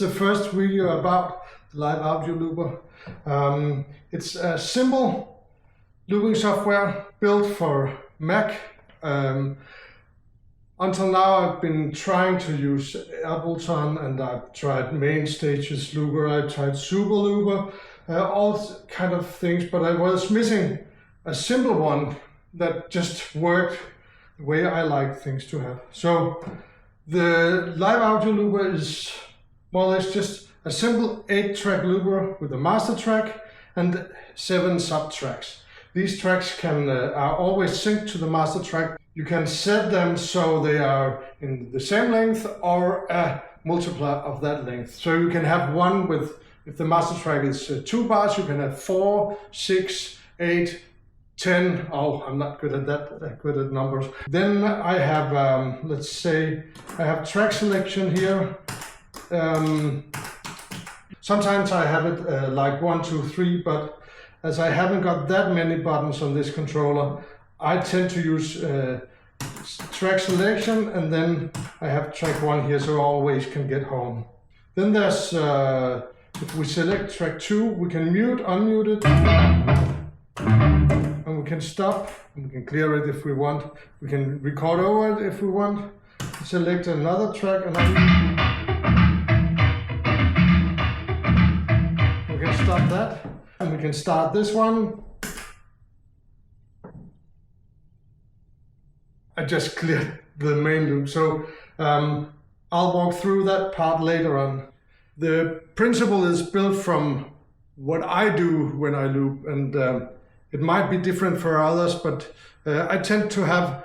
is the first video about the Live Audio Looper. It's a simple looping software built for Mac. Until now I've been trying to use Ableton, and I've tried MainStage's Looper, I've tried Super Looper, all kind of things, but I was missing a simple one that just worked the way I like things to have. So the Live Audio Looper is more or less just a simple 8-track looper with a master track and 7 sub-tracks. These tracks are always synced to the master track. You can set them so they are in the same length or a multiply of that length. So you can have one with, if the master track is 2 bars, you can have 4, 6, 8, 10. Oh, I'm not good at that, good at numbers. Then I have, let's say, I have track selection here. Sometimes I have it like 1, 2, 3, but as I haven't got that many buttons on this controller, I tend to use track selection, and then I have track 1 here, so I always can get home. Then there's, if we select track 2, we can mute, unmute it, and we can stop, and we can clear it if we want. We can record over it if we want. Select another track, and we can stop that, and we can start this one. I just cleared the main loop, so I'll walk through that part later on. The principle is built from what I do when I loop, and it might be different for others, but I tend to have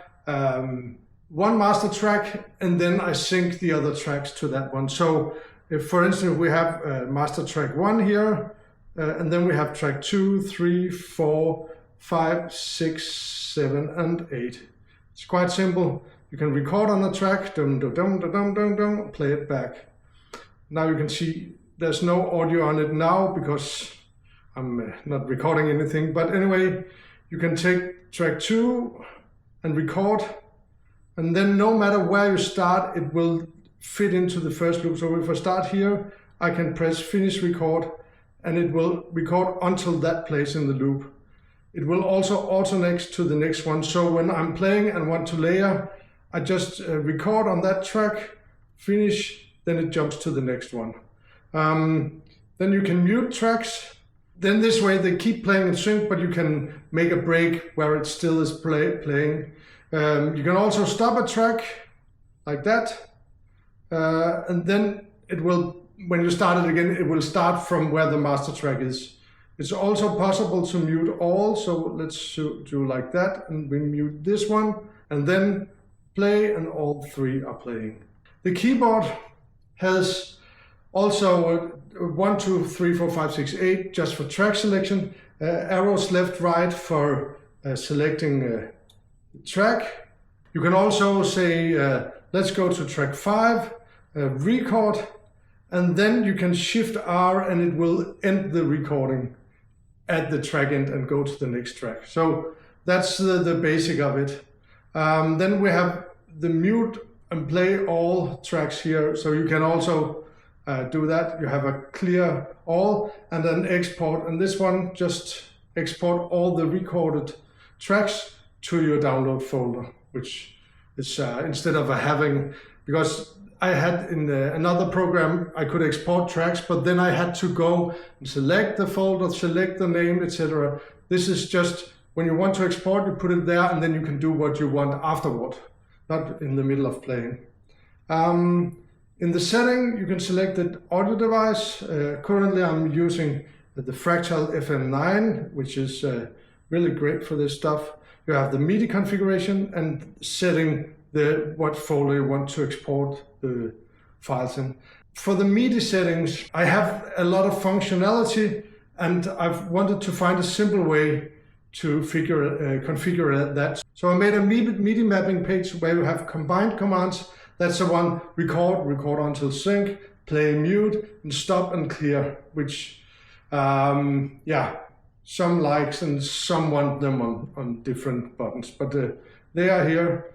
one master track, and then I sync the other tracks to that one. So if, for instance, we have master track 1 here, and then we have track 2, 3, 4, 5, 6, 7, and 8. It's quite simple. You can record on the track, dum dum dum dum dum dum, play it back. Now you can see there's no audio on it now because I'm not recording anything. But anyway, you can take track 2 and record, and then no matter where you start, it will fit into the first loop. So if I start here, I can press finish record, and it will record until that place in the loop. It will also auto-next to the next one. So when I'm playing and want to layer, I just record on that track, finish, then it jumps to the next one. Then you can mute tracks. Then this way they keep playing in sync, but you can make a break where it still is playing. You can also stop a track like that. And then it will, when you start it again, it will start from where the master track is. It's also possible to mute all, so let's do like that, and we mute this one, and then play, and all 3 are playing. The keyboard has also 1, 2, 3, 4, 5, 6, 8, just for track selection, arrows left, right for selecting the track. You can also say, let's go to track 5, record, and then you can shift R and it will end the recording at the track end and go to the next track. So that's the basic of it. Then we have the mute and play all tracks here. So you can also do that. You have a clear all and then export. And this one, just export all the recorded tracks to your download folder, which is instead of having, because I had in another program, I could export tracks, but then I had to go and select the folder, select the name, etc. This is just, when you want to export, you put it there, and then you can do what you want afterward, not in the middle of playing. In the setting, you can select the audio device. Currently, I'm using the Fractal FM9, which is really great for this stuff. You have the MIDI configuration and setting what folder you want to export the files in. For the MIDI settings, I have a lot of functionality, and I've wanted to find a simple way to configure that. So I made a MIDI mapping page where you have combined commands. That's the one: record until sync, play, mute, and stop and clear, which, yeah, some likes and some want them on different buttons, but they are here.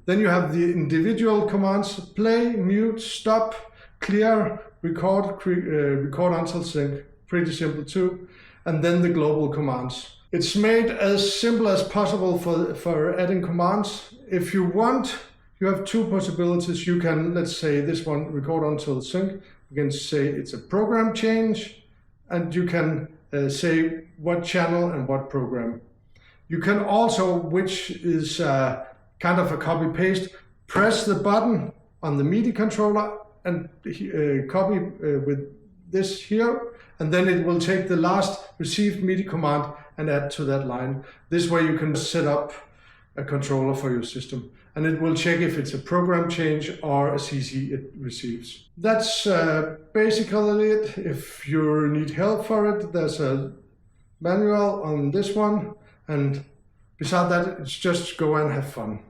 Then you have the individual commands: play, mute, stop, clear, record until sync, pretty simple too, and then the global commands. It's made as simple as possible for adding commands. If you want, you have two possibilities. You can, let's say this one, record until sync. You can say it's a program change, and you can say what channel and what program. You can also, which is kind of a copy paste, press the button on the MIDI controller and copy with this here, and then it will take the last received MIDI command and add to that line. This way you can set up a controller for your system, and it will check if it's a program change or a CC it receives. That's basically it. If you need help for it, there's a manual on this one, and beside that, it's just go and have fun.